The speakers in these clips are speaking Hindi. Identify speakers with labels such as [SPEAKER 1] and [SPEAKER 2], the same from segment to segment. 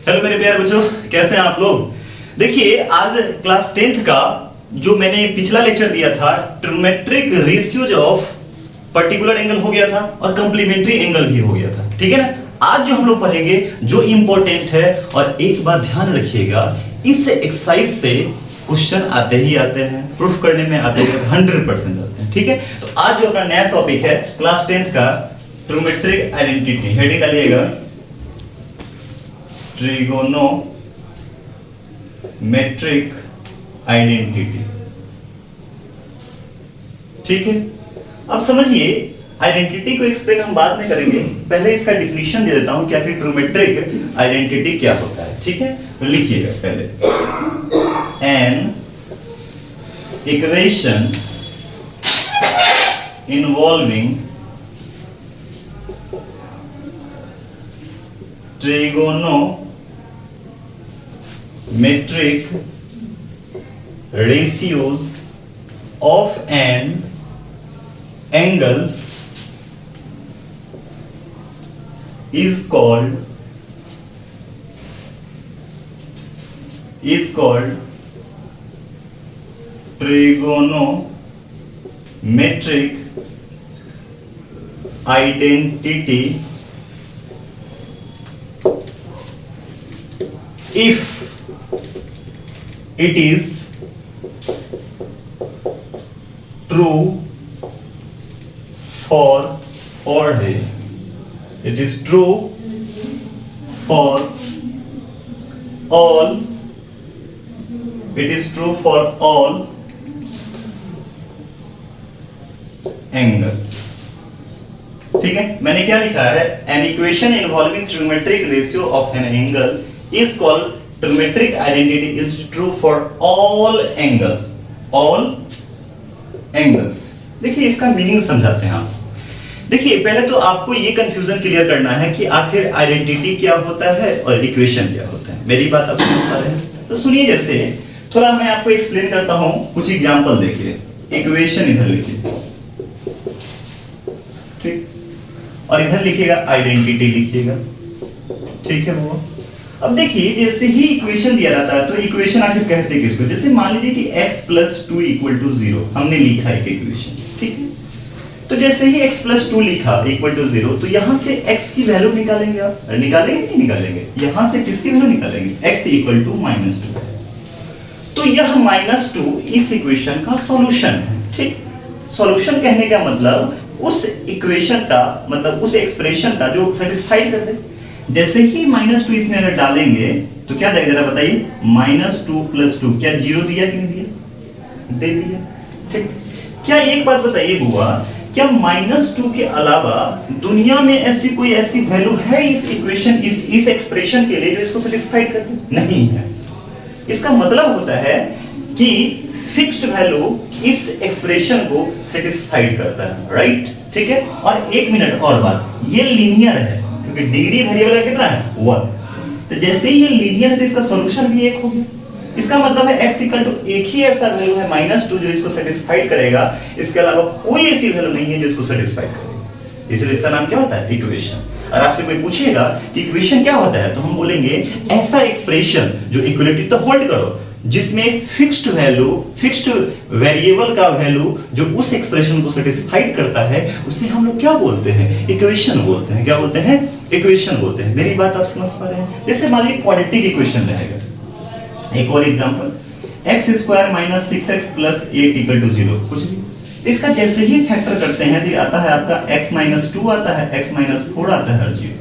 [SPEAKER 1] हेलो मेरे प्यारे बच्चों, कैसे हैं आप लोग। देखिए, आज क्लास 10th का जो मैंने पिछला लेक्चर दिया था, trigonometric ratios of particular angle हो गया था और कंप्लीमेंट्री एंगल भी हो गया था। ठीक है ना। आज जो हम लोग पढ़ेंगे जो इंपॉर्टेंट है, और एक बात ध्यान रखिएगा, इस एक्सरसाइज से क्वेश्चन आते ही आते हैं, प्रूफ करने में आते हैं 100% आते हैं। ठीक है, तो आज जो अपना नया टॉपिक है क्लास 10th का ट्रिग्नोमेट्रिक आइडेंटिटी, हेडिंग डालिएगा ट्रिगोनोमेट्रिक आइडेंटिटी। ठीक है, अब समझिए आइडेंटिटी को एक्सप्लेन हम बाद में करेंगे, पहले इसका डिफिनीशन दे देता हूं कि आखिर ट्रिग्नोमेट्रिक आइडेंटिटी क्या होता है। ठीक है, तो लिखिएगा पहले, an equation involving trigonometric ratios of an angle is called trigonometric identity if it is true for it is true for all angle. ठीक है, मैंने क्या लिखा है, an equation involving trigonometric ratio of an angle is called trigonometric identity is true for all angles। देखिए इसका मीनिंग समझाते हैं आप। देखिए पहले तो आपको ये कंफ्यूजन क्लियर करना है कि आखिर आइडेंटिटी क्या होता है और इक्वेशन क्या होता है। मेरी बात आप समझ पा रहे हैं? तो सुनिए, जैसे थोड़ा मैं आपको एक्सप्लेन करता हूं, कुछ एग्जांपल देखिए। इक्वेशन इधर लिखिए, ठीक, और इधर लिखिएगा आइडेंटिटी लिखिएगा। ठीक है वो, अब देखिए जैसे ही इक्वेशन दिया रहता है तो इक्वेशन आखिर कहते हैं किसको, जैसे मान लीजिए कि x + 2 = 0 हमने लिखा है एक इक्वेशन। ठीक है, तो जैसे ही x + 2 लिखा = 0 तो यहां से x की वैल्यू निकालेंगे। आप निकालेंगे नहीं निकालेंगे, यहां से किसकी वैल्यू निकालेंगे, x = -2। तो यह -2 इस इक्वेशन का सॉल्यूशन है। ठीक, सॉल्यूशन कहने का मतलब उस इक्वेशन का, मतलब उस एक्सप्रेशन का जो सेटिस्फाइड कर दे। जैसे ही -2 इसमें अगर डालेंगे तो क्या देगा, जरा बताइए, -2 + 2 क्या 0 दिया कि नहीं दिया, दे दिया। ठीक, क्या एक बात बताइए बुआ, क्या -2 के अलावा दुनिया में ऐसी वैल्यू है इस इक्वेशन, इस एक्सप्रेशन के लिए जो इसको सेटिस्फाइड करती नहीं है। इसका मतलब होता है कि फिक्स्ड वैल्यू इस एक्सप्रेशन को सेटिस्फाइड करता है, राइट। ठीक है, और एक मिनट और बात, ये लीनियर है क्योंकि डिग्री वेरिएबल का कितना है, 1। तो जैसे ही ये लीनियर है तो इसका सॉल्यूशन भी 1 हो गया। इसका मतलब है x = एक ही ऐसा वैल्यू है -2 जो इसको सेटिस्फाइड करेगा, इसके अलावा कोई ऐसी वैल्यू नहीं है जो इसको सेटिस्फाइड करेगी। इसलिए इसका नाम क्या होता है, इक्वेशन। और आपसे कोई पूछेगा कि इक्वेशन क्या होता है, तो हम बोलेंगे ऐसा एक्सप्रेशन जो इक्वलिटी तो होल्ड करो, जिसमें फिक्स्ड वेरिएबल का वैल्यू जो उस एक्सप्रेशन को सेटिस्फाइड करता है, उसे हम लोग क्या बोलते हैं, इक्वेशन बोलते हैं। क्या बोलते हैं, इक्वेशन बोलते हैं। मेरी बात आप समझ पा रहे हैं? जैसे मान लीजिए क्वाड्रेटिक इक्वेशन रहेगा, एक और एग्जांपल, x² - 6x + 8 = 0 कुछ भी। इसका जैसे ही फैक्टर करते हैं तो आता है आपका x - 2 आता है, x - 4 आता है, और 0।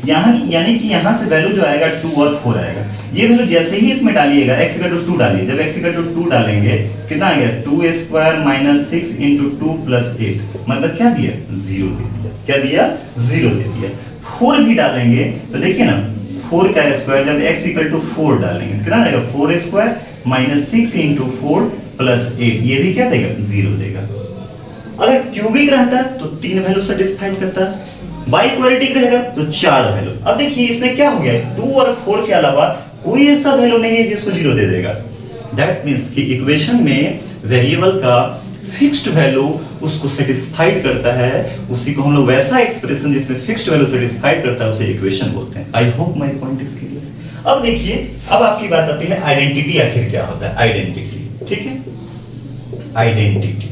[SPEAKER 1] यानी कि यहां से वैल्यू जो आएगा 2 और 4 आएगा। ये वैल्यू जैसे ही इसमें डालिएगा, x = 2 डालिए, जब x = 2 डालेंगे कितना आ गया, 2² - 6 × 2 + 8, मतलब क्या दिया, 0 दे दिया। क्या दिया, 0 दे दिया। 4 भी डालेंगे तो देखिए ना, 4 का स्क्वायर, जब x = 4 डालेंगे कितना आएगा, 4² - 6 × 4 + 8, ये भी क्या देगा, 0 देगा। अगर क्यूबिक रहता तो 3 वैल्यू सेटिस्फाइड करता, बाइक्वाड्रेटिक रहेगा तो 4 वैल्यू। अब देखिए इसमें क्या हो गया, 2 और 4 के अलावा कोई ऐसा वैल्यू नहीं है जिसको 0 दे देगा। दैट मींस कि इक्वेशन में वेरिएबल का फिक्स्ड वैल्यू उसको सेटिस्फाइड करता है, उसी को हम लोग वैसा एक्सप्रेशन जिसमें फिक्स्ड वैल्यू सेटिस्फाइड करता है उसे इक्वेशन बोलते हैं। I hope my point is clear. अब देखिए, अब आपकी बात आती है आइडेंटिटी आखिर क्या होता है, आइडेंटिटी, ठीक है, आइडेंटिटी।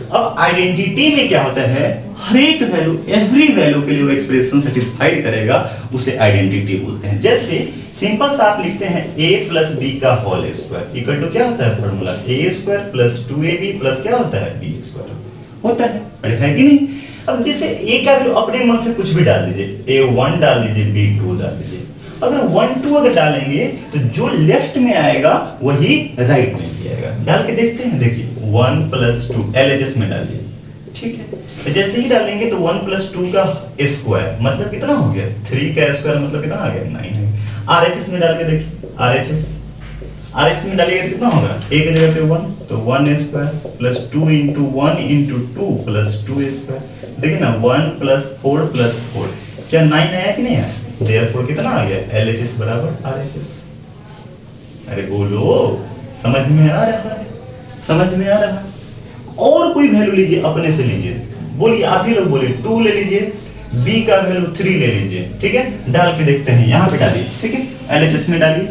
[SPEAKER 1] अब आइडेंटिटी में क्या होता है, हर एक वैल्यू, एवरी वैल्यू के लिए वो एक्सप्रेशन सेटिस्फाइड करेगा, उसे आइडेंटिटी बोलते हैं। जैसे सिंपल सा आप लिखते हैं a प्लस बी का होल स्क्वायर इक्वल टू क्या होता है formula, a square plus 2ab plus क्या होता है b स्क्वायर होता है, अरे है कि नहीं। अब जैसे a का वैल्यू अपने मन से कुछ भी डाल दीजिए, a1 डाल दीजिए, b2 डाल दीजिए। अगर 1 2 अगर डालेंगे तो जो लेफ्ट में आएगा वही राइट में भी आएगा। डाल के देखते हैं, देखिए 1 प्लस 2 LHS में डालिए, ठीक है। तो जैसे ही डालेंगे तो 1 प्लस 2 का स्क्वायर मतलब कितना हो गया, 3 का स्क्वायर मतलब कितना आ गया, 9 है। RHS में डाल के देखिए, RHS में डालिएगा तो कितना होगा, a की जगह पे 1 तो 1 square plus 2 into 1 into 2 plus 2 square. देखिए ना 1 प्लस 4 प्लस 4 क्या 9 आया कि नहीं आया, देयरफॉर कितना आ गया, LHS बराबर RHS। अरे बोलो, समझ में आ रहा है, समझ में आ रहा है। और कोई वैल्यू लीजिए, अपने से लीजिए, बोलिए, आप ही लोग बोलिए, 2 ले लीजिए, b का वैल्यू 3 ले लीजिए, ठीक है। डाल के देखते हैं, यहां पे डालिए, ठीक है, LHS में डालिए,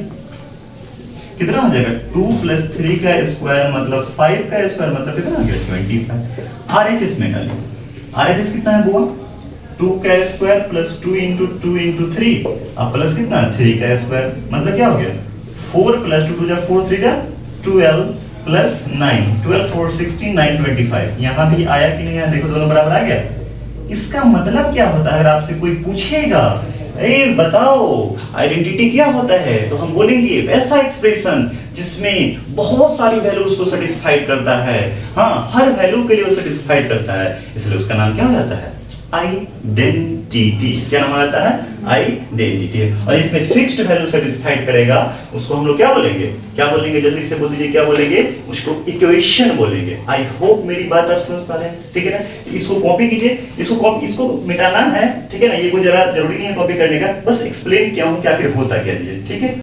[SPEAKER 1] कितना हो जाएगा 2 प्लस 3 का स्क्वायर मतलब 5 का स्क्वायर मतलब कितना हो गया 25। RHS में डालिए, RHS कितना है बुआ, 2 का स्क्वायर प्लस 2 इंटू 2 इंटू 3 अब प्लस कितना 3 का स्क्वायर मतलब क्या हो गया 4 प्लस 2 2 जा 4 3 जा 12 प्लस 9 12 4 16 9 25। यहाँ भी आया कि नहीं आया, देखो दोनों बराबर आ गया। इसका मतलब क्या होता है, अगर आपसे कोई पूछेगा ए बताओ आइडेंटिटी क्या होता है, तो हम बोलेंगे ऐसा एक्सप्रेशन जिसमें बहुत सारी वैल्यूज को सेटिस्फाइड करता है, हाँ हर वैल्यू के लिए वो सेटिस्फाइड करता है, इसलिए उसका नाम क्या हो जाता है, आइडेंटिटी। क्या नाम आता है, आइडेंटिटी। और इसमें फिक्स्ड वैल्यू सेटिस्फाइड करेगा, उसको हम लोग क्या बोलेंगे, क्या बोलेंगे, जल्दी से बोल दीजिए, क्या बोलेंगे, उसको इक्वेशन बोलेंगे। आई होप मेरी बात आप समझ पा रहे हैं, ठीक है ना। इसको कॉपी कीजिए, इसको मिटाना है, ठीक है ना, ये कोई जरा जरूरी नहीं है कॉपी करने का, बस एक्सप्लेन किया हूं कि आखिर होता क्या चीज, ठीक है।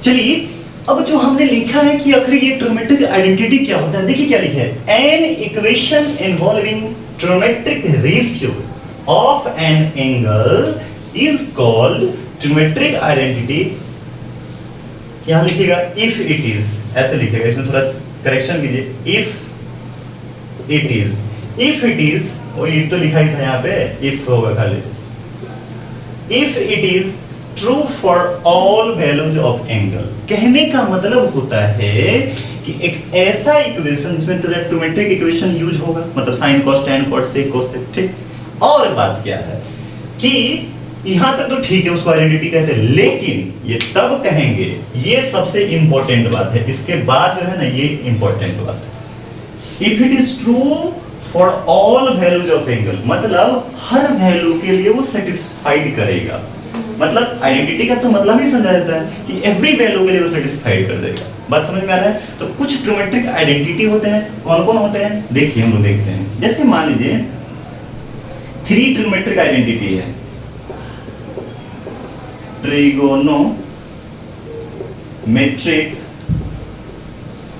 [SPEAKER 1] चलिए अब जो हमने लिखा है कि आखिर ये ट्रिग्नोमेट्रिक आइडेंटिटी क्या होता है, देखिए क्या लिखा है, an equation involving trigonometric ratio of an angle is called trigonometric identity. यहां लिखिएगा इफ इट इज, ऐसे लिखिएगा, इसमें थोड़ा करेक्शन कीजिए, इफ इट इज, वो इट तो लिखा ही था यहाँ पे, इफ होगा खाली, if it is true for all values of angle. कहने का मतलब होता है कि एक ऐसा इक्वेशन जिसमें ट्रिग्नोमेट्रिक इक्वेशन यूज होगा, मतलब sin cos tan cot sec cos sec, ठीक। और बात क्या है कि यहां तक तो ठीक है, उसको आइडेंटिटी कहते हैं, लेकिन ये तब कहेंगे, ये सबसे इंपॉर्टेंट बात है, इसके बाद जो है ना ये इंपॉर्टेंट बात है, if it is true for all values of angle, मतलब हर वैल्यू के लिए वो सेटिस्फाइड करेगा। मतलब आइडेंटिटी का तो मतलब ही समझा जाता है कि एवरी वैल्यू के लिए वो सेटिस्फाइड कर देगा। बात समझ में आ रहा है। तो कुछ ट्रिग्नोमेट्रिक आइडेंटिटी होते हैं, कौन कौन होते हैं देखिए, हम लोग देखते हैं। जैसे मान लीजिए 3 ट्रिग्नोमेट्रिक आइडेंटिटी है, ट्रिगोनोमेट्रिक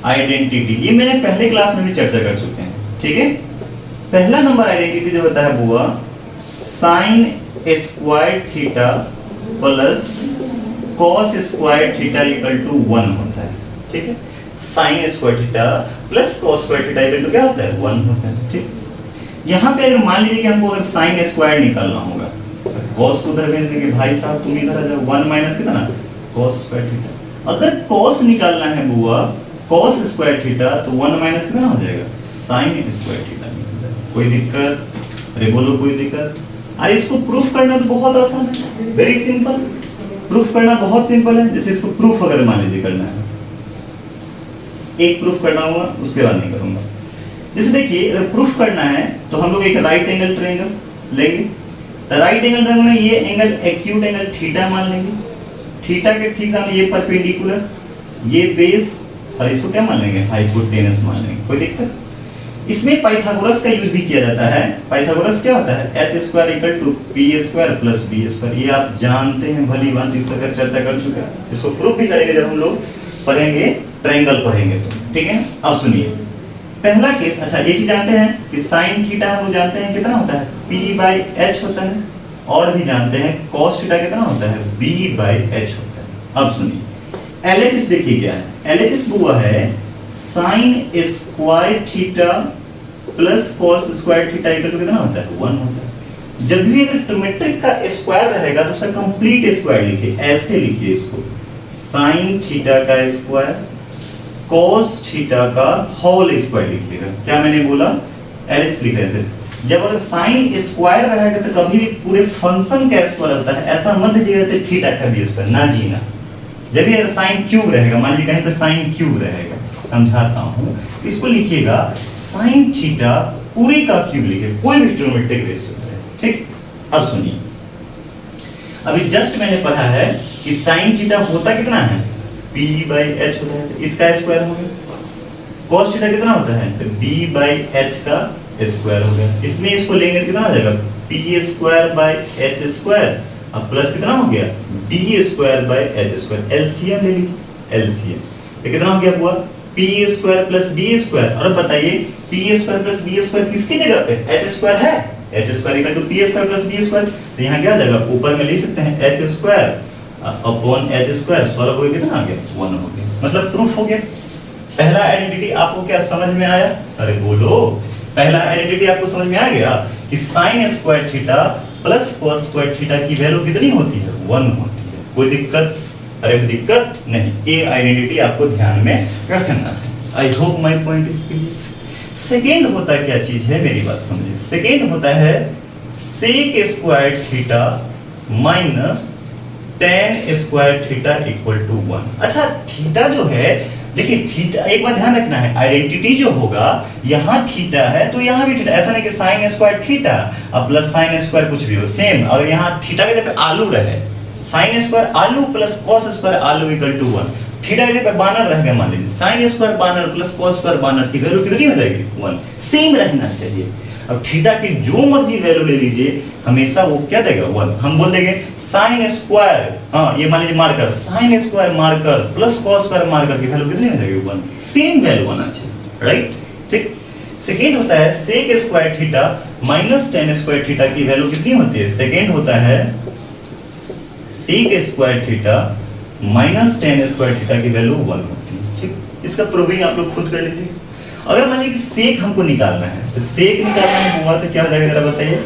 [SPEAKER 1] आइडेंटिटी, ये मैंने पहले क्लास में भी चर्चा कर चुके हैं, ठीक है। पहला नंबर आइडेंटिटी जो होता है वो sine square theta plus cos square theta equal to 1 होता है, ठीक है। sin square theta plus cos square theta equal to क्या होता है 1 होता है, ठीक। यहाँ पे अगर मान लीजिए कि हमको अगर sin स्क्वायर निकालना होगा, cos को उधर भेज देंगे, भाई साहब तुम इधर आ जाओ, 1 माइनस कितना cos स्क्वायर थीटा। अगर cos निकालना है बुआ cos स्क्वायर थीटा तो 1 माइनस कितना हो जाएगा sin स्क्वायर थीटा। कोई दिक्कत, अरे बोलो कोई दिक्कत। अरे इसको प्रूफ करना तो बहुत आसान है, वेरी सिंपल, प्रूफ करना बहुत सिंपल है। जैसे इसको प्रूफ अगर मान लीजिए करना है, एक प्रूफ करना होगा, उसके बाद नहीं करूंगा। जैसे देखिए अगर प्रूफ करना है तो हम लोग एक राइट एंगल ट्रायंगल लेंगे, तो राइट एंगल ट्रायंगल में ये एंगल एक्यूट एंगल थीटा मान लेंगे, थीटा के ठीक सामने ये परपेंडिकुलर, ये बेस, और इसको क्या मान लेंगे हाइपोटेनस मान लेंगे। कोई दिक्कत। इसमें पाइथागोरस का यूज भी किया जाता है। पाइथागोरस क्या होता है, h square equal to p square plus b square, ये आप जानते हैं भली भांति, इस पर चर्चा कर चुके हैं। इसको प्रूफ भी करेंगे जब हम लोग पढ़ेंगे ट्रायंगल पढ़ेंगे तो, ठीक है। अब सुनिए पहला केस, अच्छा ये चीज जानते हैं कि sin थीटा हम लोग जानते हैं कितना होता है p बाय h होता है, और भी जानते हैं cos थीटा कितना होता है, b/h होता है। अब सुनिए LHS देखिए क्या है, LHS हुआ है sin square theta plus cos square theta equal to कितना होता है, 1 होता है। जब भी अगर ट्रिमेट्रिक का स्क्वायर रहेगा तो उसका कंप्लीट स्क्वायर लिखिए, ऐसे लिखिए इसको, sin थीटा का स्क्वायर cos थीटा का होल स्क्वायर लिखिएगा। क्या मैंने बोला, LHS लिखा है। जब अगर sin स्क्वायर रहेगा तो कभी भी पूरे फंक्शन का स्क्वायर होता है, ऐसा मत लीजिएगा थीटा का भी स्क्वायर ना जीना। जब भी अगर sin क्यूब रहेगा, मान लीजिए कहीं पे sin क्यूब रहेगा, समझाता हूं, इसको लिखिएगा sin थीटा पूरी का क्यूब लिखिए, कोई भी ट्रिग्नोमेट्रिक रेशियो है, ठीक। अब सुनिए, अभी जस्ट मैंने पढ़ा है कि sin थीटा होता कितना है, b/h होता है, तो इसका स्क्वायर हो गया। cos थीटा कितना होता है, तो b/h का स्क्वायर हो गया। इसमें इसको लेंगे कितना हो जाएगा, p²/h², अब प्लस कितना हो गया, b²/h²। एलसीएम ले लीजिए, एलसीएम ये कितना हो गया हुआ, p² + b²। और बताइए p² + b² किसकी जगह पे, h² है, h² = p² + b²। तो यहाँ क्या हो जाएगा, ऊपर में लिख सकते हैं h² अपॉन h², सॉल्व हो गया, कितना आ गया, 1 हो गया। मतलब प्रूफ हो गया। पहला आइडेंटिटी आपको क्या समझ में आया, अरे बोलो, पहला आइडेंटिटी आपको समझ में आ गया कि sin square theta plus cos square theta की वैल्यू कितनी होती है, 1 होती है। कोई दिक्कत, अरे दिक्कत नहीं, ये आइडेंटिटी आपको ध्यान में रखना है। I hope my point is clear. Second होता क्या चीज है, मेरी बात समझिए। सेकेंड होता है sec square theta minus tan square theta equal to 1। अच्छा थीटा जो है, देखिए थीटा, एक बात ध्यान रखना है, आइडेंटिटी जो होगा यहाँ थीटा है तो यहाँ भी थीटा, ऐसा नहीं कि sin स्क्वायर थीटा अब प्लस sin स्क्वायर कुछ भी हो, सेम। अगर यहाँ थीटा के जगह पे आलू रहे, sin स्क्वायर आलू प्लस cos स्क्वायर आलू इक्वल टू 1, थीटा के जगह पे बानर रह गया, मान लीजिए sin स्क्वायर बानर प्लस cos स्क्वायर बानर की वैल्यू कितनी हो जाएगी, 1, सेम रहना चाहिए। अब थीटा की जो मर्जी वैल्यू ले लीजिए, हमेशा वो क्या देगा, 1। हम बोल देंगे sin स्क्वायर, हाँ ये मान लीजिए marker, sin square marker plus cos square marker की वैल्यू कितनी हो जाएगी, 1, सेम वैल्यू आना चाहिए, राइट, ठीक। सेकेंड होता है sec square theta minus tan square theta की वैल्यू कितनी होती है, सेकेंड होता है sec square theta minus tan square theta की वैल्यू 1 होती है, ठीक। इसका प्रूविंग आप लोग खुद कर लीजिए। अगर मान लीजिए कि सेक हमको निकालना है, तो सेक निकालना हुआ तो क्या हो जाएगा, जरा बताइए,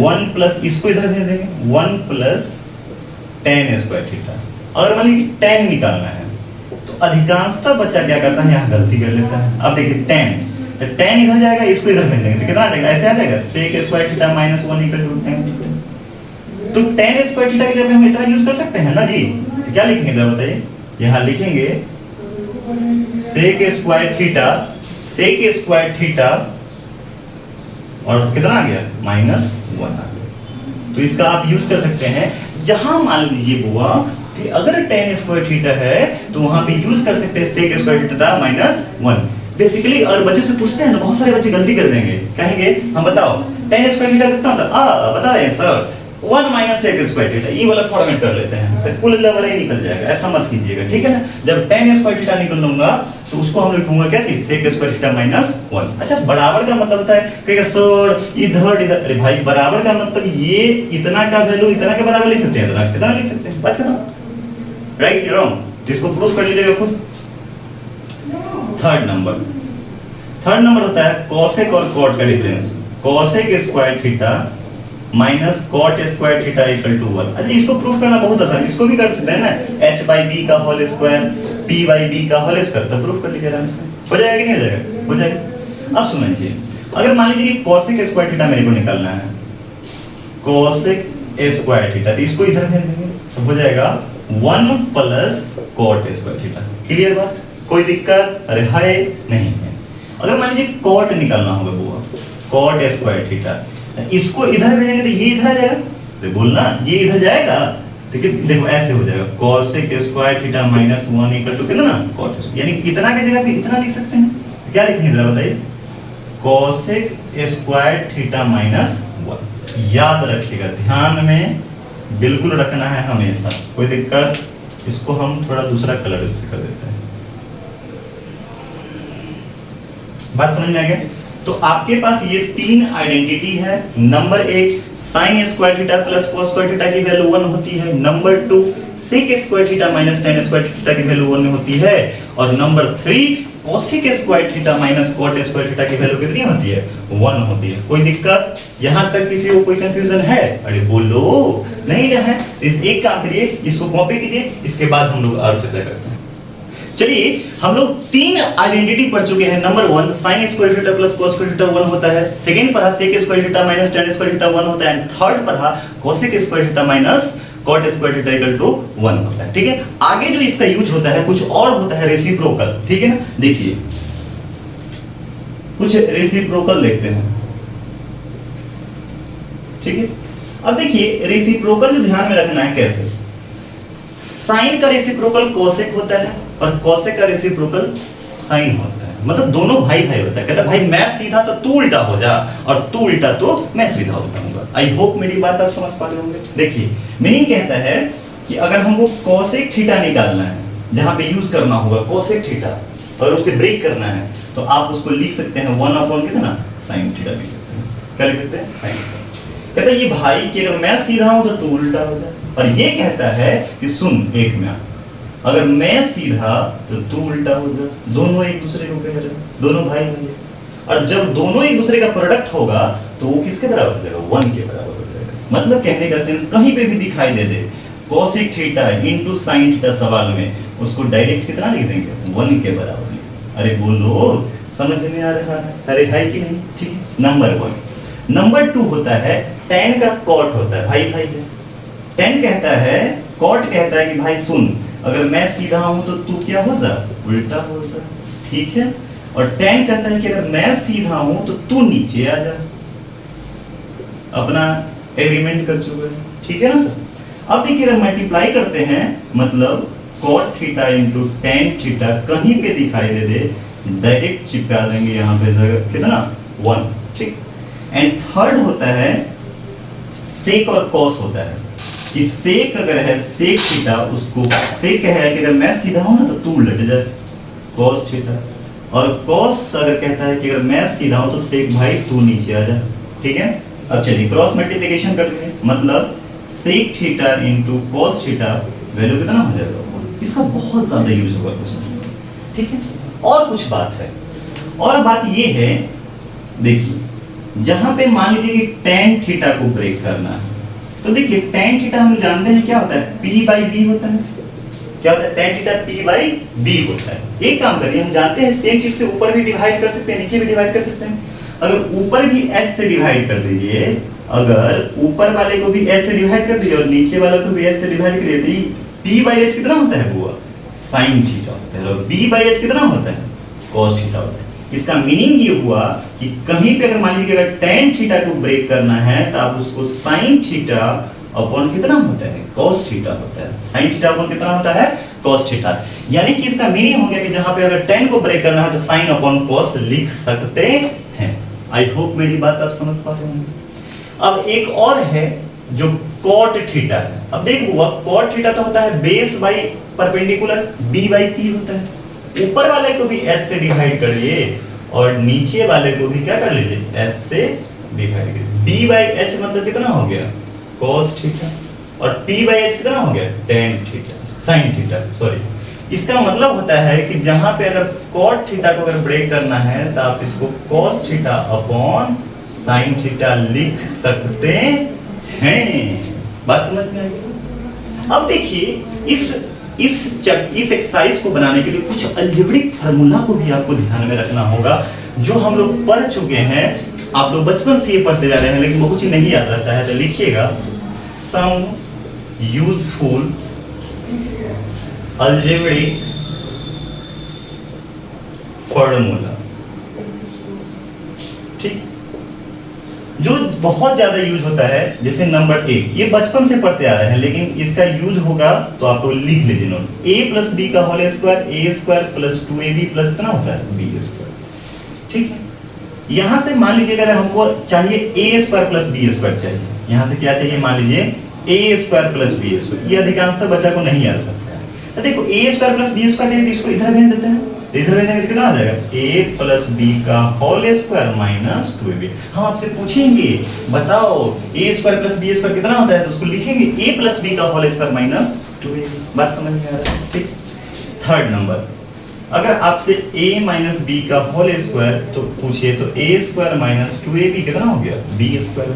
[SPEAKER 1] 1 प्लस इसको इधर भेज देंगे, 1 प्लस tan स्क्वायर थीटा। अगर मान लीजिए tan निकालना है तो अधिकांशतः बच्चा क्या करता है, यहाँ गलती कर लेता है। अब देखिए tan, तो tan इधर जाएगा, इसको इधर भेज देंगे तो कितना आ जाएगा, ऐसे आ जाएगा sec square theta minus 1 equal to tan theta. तो tan स्क्वायर थीटा की जगह हम इतना यूज कर सकते हैं ना जी, तो क्या लिखेंगे जरा बताइए, यहाँ लिखेंगे sec square theta, sec square theta और कितना आ गया, माइनस 1 आ गया। तो इसका आप यूज कर सकते हैं, जहां मान लीजिए बुआ कि अगर tan स्क्वायर थीटा है तो वहां पे यूज कर सकते हैं sec square theta minus 1। Basically और बच्चों से पूछते हैं ना, बहुत सारे बच्चे गलती कर देंगे, कहेंगे हम बताओ tan स्क्वायर थीटा कितना होता है, बता दें sir 1 minus sec square theta, ये वाला फॉर्मेट कर लेते हैं, तो कुल लेवल ही निकल जाएगा, ऐसा मत कीजिएगा, ठीक है ना। जब tan स्क्वायर थीटा निकल लूंगा तो उसको हम लिखूंगा क्या चीज, sec स्क्वायर थीटा माइनस 1। अच्छा बराबर का मतलब होता है, कहेगा सर इधर इधर, अरे भाई बराबर का मतलब ये इतना का वैल्यू इतना के बराबर लिख सकते हैं, इतना कितना लिख सकते हैं, बात खत्म, राइट या रॉन्ग, इसको प्रूफ कर लीजिएगा खुद। थर्ड नंबर होता है cosec और cot का difference, cosec square theta minus cot square theta equal to 1। अच्छा इसको प्रूफ करना बहुत आसान, इसको भी कर सकते हैं ना, h/b का होल स्क्वायर p/b का होल स्क्वायर, तो प्रूफ कर लीजिए आराम से, हो जाएगा कि नहीं हो जाएगा, हो जाएगा। अब सुनिए, अगर मान लीजिए कि cosec स्क्वायर थीटा मेरे को निकालना है, cosec स्क्वायर थीटा, तो इसको इधर भेज देंगे तो हो जाएगा 1 plus cot square theta. Clear बात, कोई दिक्कत, अरे है नहीं है। अगर मान लीजिए cot निकालना होगा बुआ, cot स्क्वायर थीटा, इसको इधर भेजेंगे तो ये इधर आ जाएगा, तो बोलना ये इधर जाएगा, तो देखो ऐसे हो जाएगा cosec square theta minus 1 equal to कितना, cot, यानी इतना की जगह पे इतना लिख सकते हैं। क्या लिखेंगे जरा बताइए, cosec स्क्वायर थीटा माइनस 1। याद रखिएगा, ध्यान में बिल्कुल रखना है हमेशा, कोई दिक्कत। इसको हम थोड़ा दूसरा कलर से कर देते हैं, बात समझ में आ गया। तो आपके पास ये तीन आइडेंटिटी है। नंबर एक, sine square theta plus cos square theta की वैल्यू 1 होती है। Number 2, sec square theta minus tan square theta की वैल्यू 1 होती है। और number 3, cosec square theta minus cot square theta की वैल्यू कितनी होती है? 1 होती है। कोई दिक्कत? यहां तक किसी को कोई कंफ्यूजन है? अरे बोलो, नहीं है। एक काम करिए, इसको कॉपी कीजिए, इसके बाद हम लोग और चर्चा करते हैं। चलिए, हम लोग तीन आइडेंटिटी पढ़ चुके हैं। Number 1, sine square theta plus cos square theta 1 होता है। सेकंड पढ़ा sec square theta minus tan square theta 1 होता है। थर्ड पढ़ा cosec square theta minus cot square theta equal to 1 होता है। ठीक है, आगे जो इसका यूज होता है कुछ और होता है, रेसिप्रोकल। ठीक है ना, देखिए कुछ रेसिप्रोकल देखते हैं। ठीक है, अब देखिए रेसिप्रोकल जो ध्यान में रखना है कैसे। साइन का रेसिप्रोकल कोसेक होता है और कोसेक का रेसिप्रोकल साइन होता है। मतलब दोनों भाई भाई होता है। कहता है भाई मैं सीधा तो तू उल्टा हो जा, और तू उल्टा तो मैं सीधा हो जाऊंगा। आई होप मेरी बात आप समझ पा रहे होंगे। देखिए मीनिंग कहता है कि अगर हमको कोसेक थीटा निकालना है, जहां पे यूज करना होगा कोसेक थीटा, और उसे ब्रेक करना है, तो आप उसको लिख सकते हैं 1 कितना साइन थीटा लिख सकते हैं। क्या लिख सकते हैं? Sine theta. कहता है ये भाई कि अगर मैं सीधा हूं तो तू उल्टा हो जा, और ये कहता है कि सुन एक मिनट, अगर मैं सीधा तो तू उल्टा हो जा। दोनों एक दूसरे को कह रहे हैं, दोनों भाई भाई। और जब दोनों एक दूसरे का प्रोडक्ट होगा तो वो किसके बराबर हो जाएगा? 1 के बराबर हो जाएगा। मतलब कहने का सेंस कहीं पे भी दिखाई दे दे cosec theta into sine theta सवाल में, उसको डायरेक्ट कितना लिख देंगे? 1 के बराबर लिख। अरे बोलो, समझ में आ रहा है? अरे है कि नहीं? ठीक है, नंबर 1। नंबर 2 होता है tan का कॉट होता है, भाई भाई है। tan कहता है, कॉट कहता है कि भाई सुन, अगर मैं सीधा हूं तो तू क्या हो जा? उल्टा हो जा। ठीक है, और tan कहता है कि अगर मैं सीधा हूं तो तू नीचे आ जा। अपना एग्रीमेंट कर चुके हैं। ठीक है ना सर? अब देखिए अगर मल्टीप्लाई करते हैं, मतलब cot theta into tan theta कहीं पे दिखाई दे दे, डायरेक्ट चिपका देंगे यहां पे कितना? 1। ठीक। एंड थर्ड होता है सेक और कॉस होता है कि सेक अगर है सेक थीटा, उसको सेक है कि अगर मैं सीधा हूं ना तो तू उलट जा, कॉस थीटा। और कॉस अगर कहता है कि अगर मैं सीधा हूं तो सेक भाई तू नीचे आ जा। ठीक है, अब चलिए क्रॉस मल्टीप्लिकेशन करते हैं, मतलब sec theta into cos theta value कितना हो जाएगा? इसका बहुत ज्यादा यूज होगा क्वेश्चन। ठीक है, और कुछ बात है, और बात ये है, देखिए जहां पे मान लीजिए कि tan थीटा को ब्रेक करना है, तो देखिए tan थीटा हम जानते हैं क्या होता है? p बाई b होता है। क्या होता है? tan theta p by b होता है। एक काम करिए, हम जानते हैं सेम चीज से ऊपर भी डिवाइड कर सकते हैं, नीचे भी डिवाइड कर सकते हैं। अगर ऊपर भी s से डिवाइड कर दीजिए, अगर ऊपर वाले को भी s से डिवाइड कर दीजिए और नीचे वाले को भी s से डिवाइड कर दीजिए, p बाई h कितना होता है? वो sin थीटा होता है। और b बाई h कितना होता है? cos थीटा होता है। इसका मीनिंग ये हुआ कि कहीं पे अगर मान लीजिए अगर tan थीटा को ब्रेक करना है तो आप उसको sin थीटा अपॉन कितना होता है? cos थीटा होता है। sin थीटा अपॉन कितना होता है? cos theta. यानी कि इसका मीनिंग हो गया कि जहां पे अगर tan को ब्रेक करना है तो sin अपॉन cos लिख सकते हैं। आई होप मेरी बात आप समझ पा रहे होंगे। अब एक और है जो cot थीटा है। अब देखो cot थीटा तो होता है base by perpendicular, b by p होता है। ऊपर वाले को भी s से डिवाइड करिए और नीचे वाले को भी क्या कर लीजिए? s से डिवाइड करिए। b बाई h मतलब कितना हो गया? cos theta. और p बाई h कितना हो गया? tan theta, sin theta, sorry. इसका मतलब होता है कि जहां पे अगर cot थीटा को अगर ब्रेक करना है तो आप इसको cos theta upon sin theta लिख सकते हैं। बात समझ में आई? अब देखिए इस एक्सरसाइज को बनाने के लिए कुछ अलजेब्रिक फार्मूला को भी आपको ध्यान में रखना होगा, जो हम लोग पढ़ चुके हैं। आप लोग बचपन से ये पढ़ते जा रहे हैं, लेकिन बहुत ही नहीं याद रहता है। तो लिखिएगा सम यूजफुल अलजेब्रिक फार्मूला। ठीक, जो बहुत ज्यादा यूज होता है, जैसे नंबर 1, ये बचपन से पढ़ते आ रहे हैं, लेकिन इसका यूज होगा तो आप लोग लिख लीजिए नोट। a प्लस बी का whole square, a square plus 2ab plus कितना होता है? b square. ठीक है, यहां से मान लीजिए अगर हमको चाहिए a square plus b square चाहिए, यहां से क्या चाहिए? मान लीजिए a square plus b square. ये अधिकांशतः बच्चा को नहीं याद रहता है। तो देखो a square plus b square चाहिए तो इसको इधर भेज देते हैं, इधर में देखें तो कितना आ जाएगा a प्लस बी का होल स्क्वायर माइनस 2ab। हम आपसे पूछेंगे बताओ a square plus B square कितना होता है, तो उसको लिखेंगे a प्लस बी का होल स्क्वायर माइनस 2ab। बात समझ में आ रहा है? ठीक। थर्ड नंबर, अगर आपसे a माइनस बी का होल स्क्वायर तो पूछे तो a स्क्वायर माइनस 2ab कितना हो गया b स्क्वायर।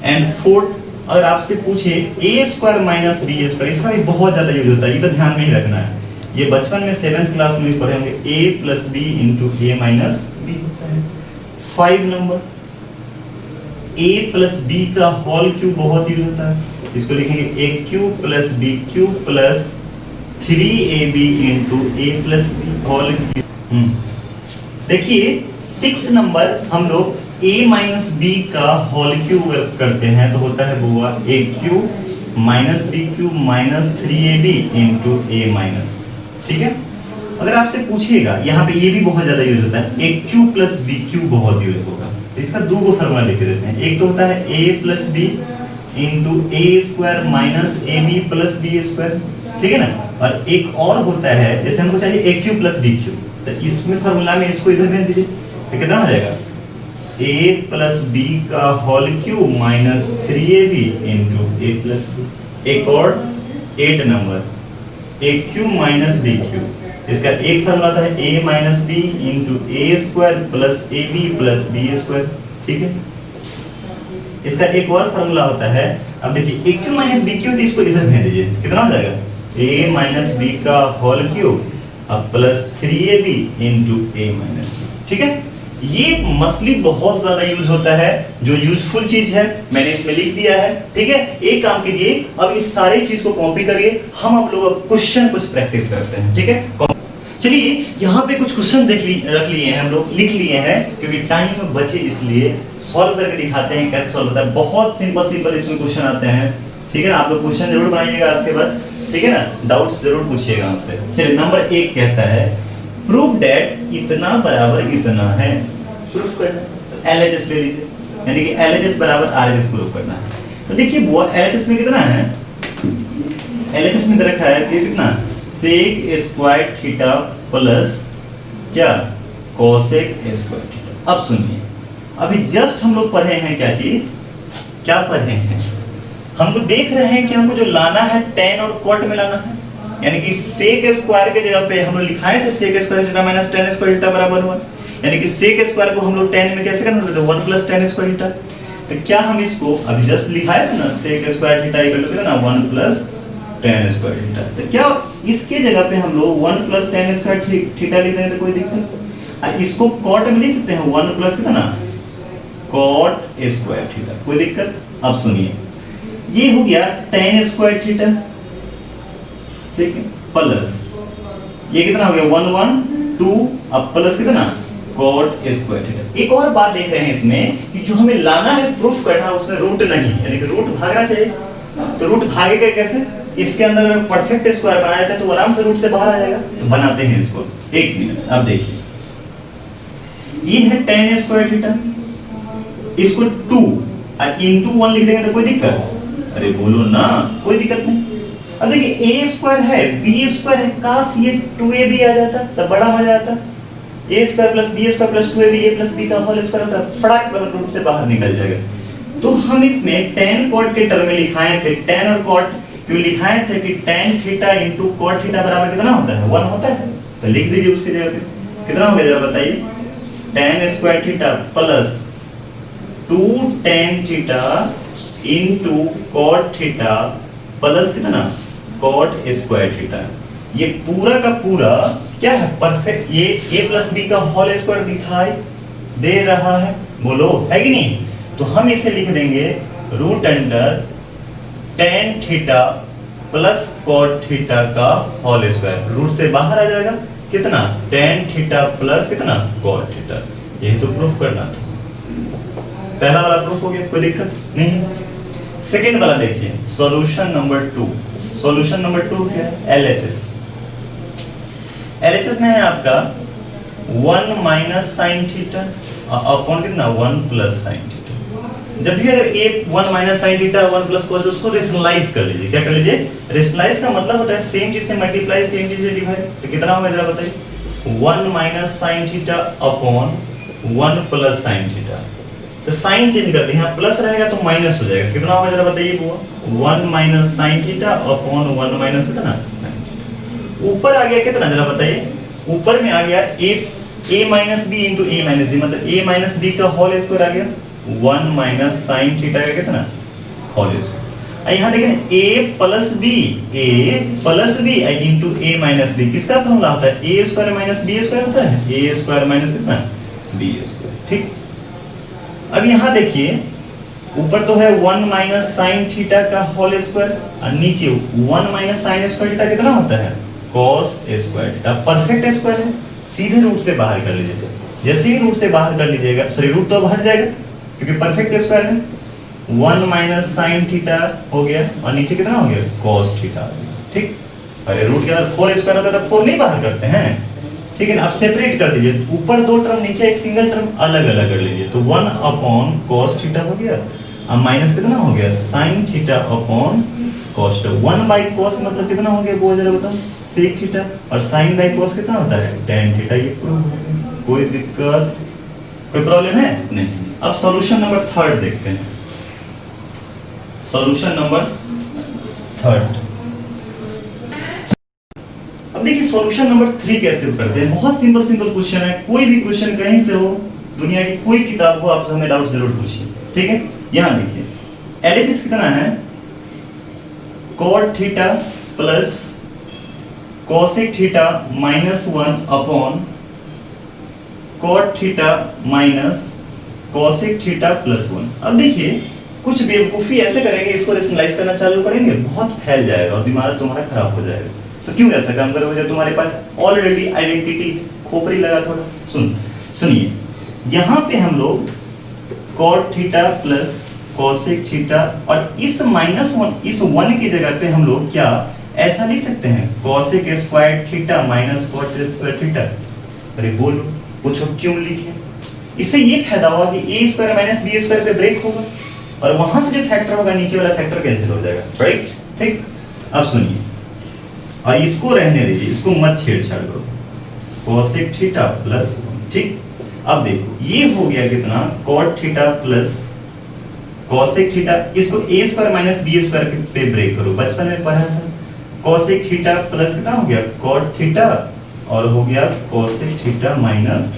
[SPEAKER 1] एंड फोर्थ, अगर आपसे पूछे a square minus b square, इसका भी बहुत ज्यादा यूज होता है, ये तो ध्यान में ही रखना है। ये बचपन में 7th क्लास में भी पढ़े होंगे, a plus b into a minus b होता है। 5 नंबर, a प्लस बी का होल क्यूब बहुत यूज होता है, इसको लिखेंगे a cube plus b cube plus 3ab into A plus b whole cube. देखिए 6 नंबर, हम लोग a माइनस बी का होल क्यूब करते हैं तो होता है बुआ a cube minus B cube minus 3ab into a minus. ठीक है। अगर आपसे पूछिएगा, यहाँ पे ये भी बहुत ज्यादा यूज होता है, a cube plus b cube बहुत यूज होगा, तो इसका दो गो फॉर्मूला लिख देते हैं। एक तो होता है a plus b into A square minus a B plus B square, ठीक है ना। और एक और होता है, जैसे हमको चाहिए a cube plus b cube, तो इसमें फॉर्मूला में इसको इधर भेज दीजिए तो कितना हो जाएगा a प्लस बी का whole cube minus 3ab into ए प्लस बी। एक और 8 number, a cube minus B cube, इसका एक फॉर्मूला था a minus B into A square plus A B plus B square, ठीक है। इसका एक और फॉर्मूला होता है, अब देखिए a cube minus B cube, इसको इधर भेज दीजिए कितना हो जाएगा a माइनस बी का होल क्यूब अब plus 3ab into a minus b, ठीक है। ये मसली बहुत ज्यादा यूज होता है, जो यूजफुल चीज है मैंने इसमें लिख दिया है, ठीक है। एक काम कीजिए, अब इस सारी चीज को कॉपी करिए, हम आप लोग क्वेश्चन कुछ प्रैक्टिस करते हैं, ठीक है। चलिए यहाँ पे कुछ क्वेश्चन रख लिए हैं, हम लोग लिख लिए हैं, क्योंकि टाइम बचे इसलिए सॉल्व करके दिखाते हैं कैसे सॉल्व होता है। बहुत सिंपल सिंपल इसमें क्वेश्चन आते हैं, ठीक है ना। आप लोग क्वेश्चन जरूर बनाइएगा आज के बाद, ठीक है ना, डाउट्स जरूर पूछिएगा हमसे। चलिए नंबर 1 कहता है प्रूव दैट इतना बराबर इतना है, प्रूफ करना है। LHS ले लीजिए, यानी कि LHS बराबर RHS प्रूफ करना है। तो देखिए बुआ LHS में कितना है, LHS में रखा है कि कितना sec स्क्वायर थीटा प्लस क्या cosec स्क्वायर थीटा। अब सुनिए, अभी जस्ट हम लोग पढ़े हैं क्या चीज, क्या पढ़े हैं, हमको देख रहे हैं कि हमको जो लाना है tan और cot में लाना है, यानी कि sec स्क्वायर के जगह पे हम लोग लिखाए थे sec square theta minus tan square theta बराबर 1, यानी कि sec स्क्वायर को हम लोग tan में कैसे कन्वर्ट करते हैं 1 प्लस tan स्क्वायर थीटा। तो क्या हम इसको अभी जस्ट लिखाए थे ना sec square theta equal to कितना 1 प्लस tan स्क्वायर थीटा, तो क्या इसके जगह पे हम लोग 1 प्लस tan स्क्वायर थीटा लिख दें तो कोई दिक्कत। और इसको cot में लिख सकते हैं 1 प्लस कितना cot स्क्वायर थीटा, कोई दिक्कत। अब सुनिए, ये हो गया tan स्क्वायर थीटा, ठीक है, प्लस ये कितना हो गया 1 1 2, अब प्लस कितना cot स्क्वायर थीटा। एक और बात देख रहे हैं इसमें कि जो हमें लाना है प्रूफ करना, उसमें रूट नहीं, यानी कि रूट भागना चाहिए, तो रूट भागेगा कैसे, इसके अंदर अगर परफेक्ट स्क्वायर बनाया जाता है तो आराम से रूट से बाहर आ जाएगा, तो बनाते हैं इसको। 1 मिनट, अब देखिए ये है tan स्क्वायर थीटा, इसको 2 और इनटू 1 लिख देंगे तो कोई दिक्कत, अरे बोलो ना, कोई दिक्कत नहीं। अब देखिए a स्क्वायर है b स्क्वायर है, काश ये 2ab आ जाता तब बड़ा मजा आता, a square plus b square plus 2ab a plus b का होल स्क्वायर होता, फटाक रूट से बाहर निकल जाएगा। तो हम इसमें tan cot के टर्म में लिखाए थे, tan और cot क्यों लिखाए थे कि tan theta into cot theta बराबर कितना होता है 1 होता है, तो लिख दीजिए उसके जगह पे कितना हो गया जरा बताइए, tan square theta plus 2 tan theta into cot theta plus कितना cot स्क्वायर थीटा। ये पूरा का पूरा क्या है परफेक्ट, ये a प्लस बी का होल स्क्वायर दिखाई दे रहा है, बोलो है कि नहीं। तो हम इसे लिख देंगे root under tan theta plus cot theta का होल स्क्वायर, रूट से बाहर आ जाएगा कितना tan थीटा प्लस कितना cot थीटा। यही तो प्रूफ करना था, पहला वाला प्रूफ हो गया, कोई दिक्कत नहीं। सेकेंड वाला देखिए, सॉल्यूशन नंबर 2। सॉल्यूशन नंबर 2 क्या है, LHS। LHS में है आपका 1 माइनस साइन थीटा अपॉन कितना 1 प्लस साइन थीटा। जब भी अगर a 1 minus sine theta 1 plus cos, उसको रेशनलाइज कर लीजिए। क्या कर लीजिए, रेशनलाइज का मतलब होता है सेम चीज से मल्टीप्लाई सेम चीज से डिवाइड। तो कितना होगा जरा बताइए, 1 minus sine theta upon 1 plus sine theta. तो साइन चेंज कर दिया, यहाँ प्लस रहेगा तो माइनस हो जाएगा, कितना होगा जरा बताइए बुआ? 1 minus sine theta upon 1 minus कितना साइन थीटा। ऊपर आ गया कितना जरा बताइए? ऊपर में आ गया a minus B into a minus b, मतलब a माइनस बी का होल स्क्वायर आ गया 1 माइनस साइन थीटा का कितना होल स्क्वायर। यहाँ देखें a plus b into a minus b किसका फॉर्मूला होता है? a square minus b square होता है, a स्क्वायर माइनस कितना बी स्क्वायर। ठीक, अब यहाँ देखिए ऊपर तो है 1 माइनस साइन थीटा का होल स्क्वायर और नीचे 1 माइनस साइन स्क्वायर थीटा कितना होता है? Cos square theta. Perfect square है, सीधे रूट से बाहर कर लीजिएगा। जैसे ही रूट से बाहर कर लीजिएगा, सॉरी रूट तो हट जाएगा क्योंकि परफेक्ट स्क्वायर है। 1 माइनस साइन थीटा हो गया और नीचे कितना हो गया? Cos theta. ठीक, अरे रूट के अंदर 4 स्क्वायर होता है तो 4 नहीं बाहर करते हैं, ठीक है ना? आप सेपरेट कर दीजिए, ऊपर दो टर्म नीचे एक सिंगल टर्म अलग अलग कर लीजिए। तो 1 अपॉन कॉस थीटा हो गया और माइनस कितना हो गया? Sine theta upon cos. 1 by cos मतलब कितना हो गया वो जरा बताओ? Sec theta. और साइन बाई कॉस कितना होता है? Tan theta. ये कोई दिक्कत, कोई प्रॉब्लम है नहीं? अब सॉल्यूशन नंबर 3 देखते हैं। Solution number 3। अब देखिए सॉल्यूशन नंबर 3 कैसे करते हैं। बहुत सिंपल क्वेश्चन है, कोई भी क्वेश्चन कहीं से हो, दुनिया की कोई किताब हो, आप हमें डाउट जरूर पूछिए। ठीक है, यहां देखिए एलएचएस कितना है? cot theta plus cosec theta minus 1 upon cot theta minus cosec theta plus 1। अब देखिए कुछ बेवकूफी ऐसे करेंगे, इसको रेशनलाइज करना चालू करेंगे, बहुत फैल जाएगा और दिमाग तुम्हारा खराब हो जाएगा। तो क्यों ऐसा काम करोगे जब तुम्हारे पास ऑलरेडी आइडेंटिटी खोपड़ी लगा। थोड़ा सुनिए, यहाँ पे हम लोग cot theta plus cosec theta और इस माइनस 1, इस 1 की जगह पे हम लोग क्या ऐसा लिख सकते हैं? cosec square theta minus cot square theta. अरे बोलो, पूछो क्यों लिखे? इससे ये फायदा होगा कि a square minus b square पे ब्रेक होगा और वहां से जो फैक्टर होगा नीचे वाला फैक्टर कैंसिल हो जाएगा, राइट? ठीक, अब सुनिए और इसको रहने दीजिए, इसको मत छेड़छाड़ करो। cosec theta plus 1। ठीक, अब देखो ये हो गया कितना? cot theta plus cosec theta. इसको a square minus b square पे ब्रेक करो, बचपन में पढ़ा था। cosec थीटा प्लस कितना हो गया? cot थीटा और हो गया cosec theta minus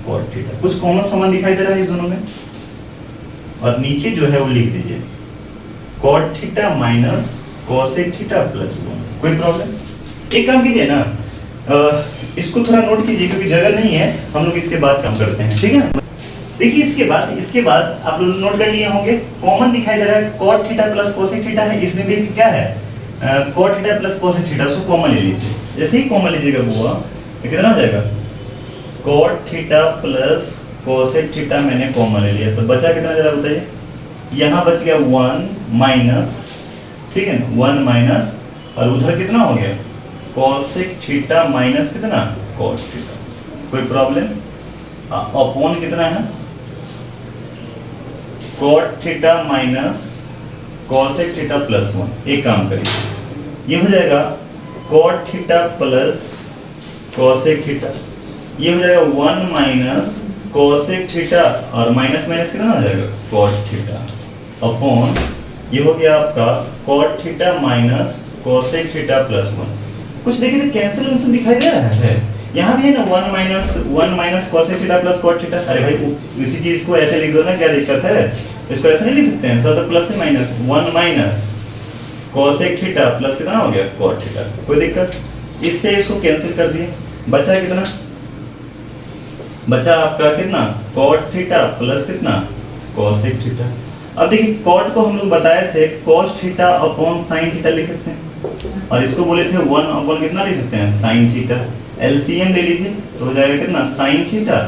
[SPEAKER 1] cot theta. कुछ कॉमन समान दिखाई दे रहा है इस दोनों में? और नीचे जो है वो लिख दीजिए cot theta minus cosec theta plus 1। कोई प्रॉब्लम? एक काम कीजिए ना, इसको थोड़ा नोट कीजिए क्योंकि जगह नहीं है, हम लोग इसके बाद काम करते हैं। ठीक है, देखिए इसके बाद आप लोग नोट कर लिए होंगे, कॉमन दिखाई दे रहा है cot theta plus cosec theta है। इसमें भी क्या है? cot theta plus cosec theta. उसको कॉमन ले लीजिए। जैसे ही कॉमन लीजिएगा वो तो कितना हो जाएगा? cot theta plus cosec theta मैंने कॉमन ले लिया, तो बचा कितना जरा बताइए? यहाँ बच गया 1 माइनस, ठीक है ना, 1 माइनस और उधर कितना हो गया? cosec थीटा माइनस कितना? cot theta. कोई प्रॉब्लम? अपॉन कितना है? cot theta minus cosec theta plus 1। एक काम करिए, ये हो जाएगा cot theta plus cosec theta, ये हो जाएगा 1 माइनस cosec थीटा और माइनस माइनस कितना हो जाएगा? cot थीटा अपॉन ये हो गया आपका cot theta minus cosec theta plus 1। कुछ देखिए तो कैंसिल दिखाई दे रहा है। यहाँ भी है ना 1 minus cosec theta plus cot theta. अरे भाई इसी चीज को ऐसे लिख दो ना, क्या दिक्कत है? इसको ऐसे नहीं लिख सकते हैं सर? तो प्लस से minus 1 minus cosec theta plus कितना हो गया? cot theta. कोई दिक्कत? इससे इसको कैंसिल कर दिए, बचा कितना? बचा आपका कितना? cot थीटा प्लस कितना? cosec theta. अब देखिए cot को हम लोग बताए थे cos theta upon sin theta लिख सकते हैं और इसको बोले थे 1 अपॉन कितना लिख सकते हैं? sin theta. एलसीएम ले लीजिए तो हो जाएगा कितना? sin theta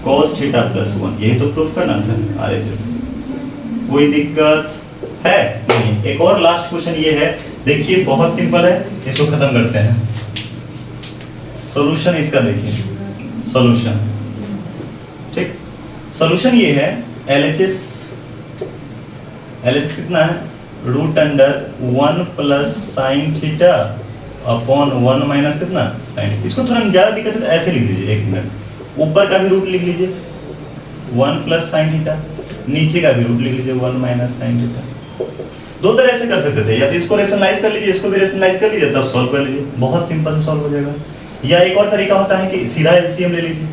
[SPEAKER 1] cos theta plus 1। यही तो प्रूफ करना था आरएचएस। कोई दिक्कत है नहीं? एक और लास्ट क्वेश्चन ये है, देखिए बहुत सिंपल है, इसको खत्म करते हैं। सॉल्यूशन इसका देखिए, सॉल्यूशन ठीक, सॉल्यूशन ये है एलएचएस कितना है? Root under 1 plus sine theta upon 1 minus कितना साइन। इसको थोड़ा ज्यादा दिक्कत है तो ऐसे लिख दीजिए, 1 मिनट। ऊपर का भी रूट लिख लीजिए 1 प्लस साइन थीटा, नीचे का भी रूट लिख लीजिए 1 माइनस साइन थीटा। दो तरह से कर सकते थे, या तो इसको रेशनलाइज कर लीजिए, इसको भी रेशनलाइज कर लीजिए, तब सॉल्व कर लीजिए, बहुत सिंपल से सॉल्व हो जाएगा। या एक और तरीका होता है कि सीधा एलसीएम ले लीजिए,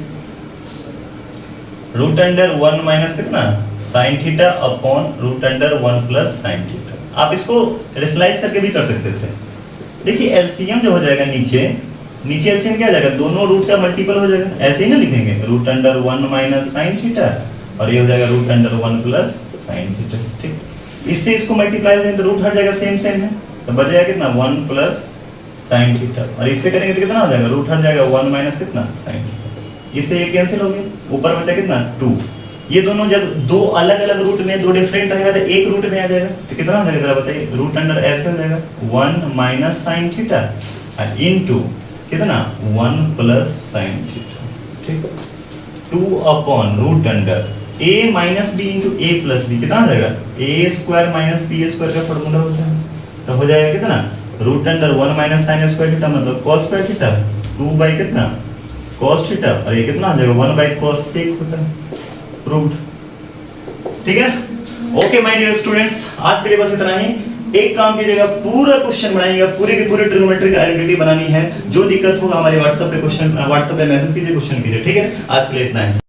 [SPEAKER 1] रूट अंडर 1 माइनस कितना sine theta upon root under 1 plus sine theta. आप इसको रेशनलाइज करके भी कर सकते थे। देखिए एलसीएम जो हो जाएगा नीचे एलसीएम क्या हो जाएगा, दोनों रूट का मल्टीपल हो जाएगा, ऐसे ही ना लिखेंगे, root under 1 minus sine theta और ये हो जाएगा root under 1 plus sine theta. ठीक, इससे इसको मल्टीप्लाई हो जाएगा तो रूट हट जाएगा, सेम सेम है, तो बच जाएगा कितना 1 प्लस साइन थीटा, और इससे करेंगे तो कितना हो जाएगा, रूट हट जाएगा 1 माइनस कितना साइन थीटा, इससे ये कैंसिल हो गया, ऊपर बचा कितना 2। ये दोनों जब दो अलग अलग रूट में, दो डिफरेंट रहेगा तो एक रूट में आ जाएगा, तो कितना हो जाएगा जरा बताइए, रूट अंडर ऐसे हो जाएगा 1 माइनस साइन थीटा और इनटू कितना 1 प्लस साइन थीटा। ठीक, 2 upon root under a minus B into A plus b, कितना हो जाएगा a square minus b square का फॉर्मूला होता है, तो हो जाएगा कितना root under 1 minus sine square theta मतलब कॉस स्क्वायर थीटा 2 बाई कितना कॉस थीटा, और ये कितना हो जाएगा 1 बाई कॉस सेक होता है, प्रूव्ड। ठीक है, ओके माय डियर स्टूडेंट्स, आज के लिए बस इतना ही। एक काम कीजिएगा, पूरा क्वेश्चन बनाइएगा, पूरी की पूरी ट्रिग्नोमेट्रिक आइडेंटिटी बनानी है। जो दिक्कत होगा हमारे व्हाट्सएप पे मैसेज कीजिए, क्वेश्चन कीजिए। ठीक है, आज के लिए इतना है।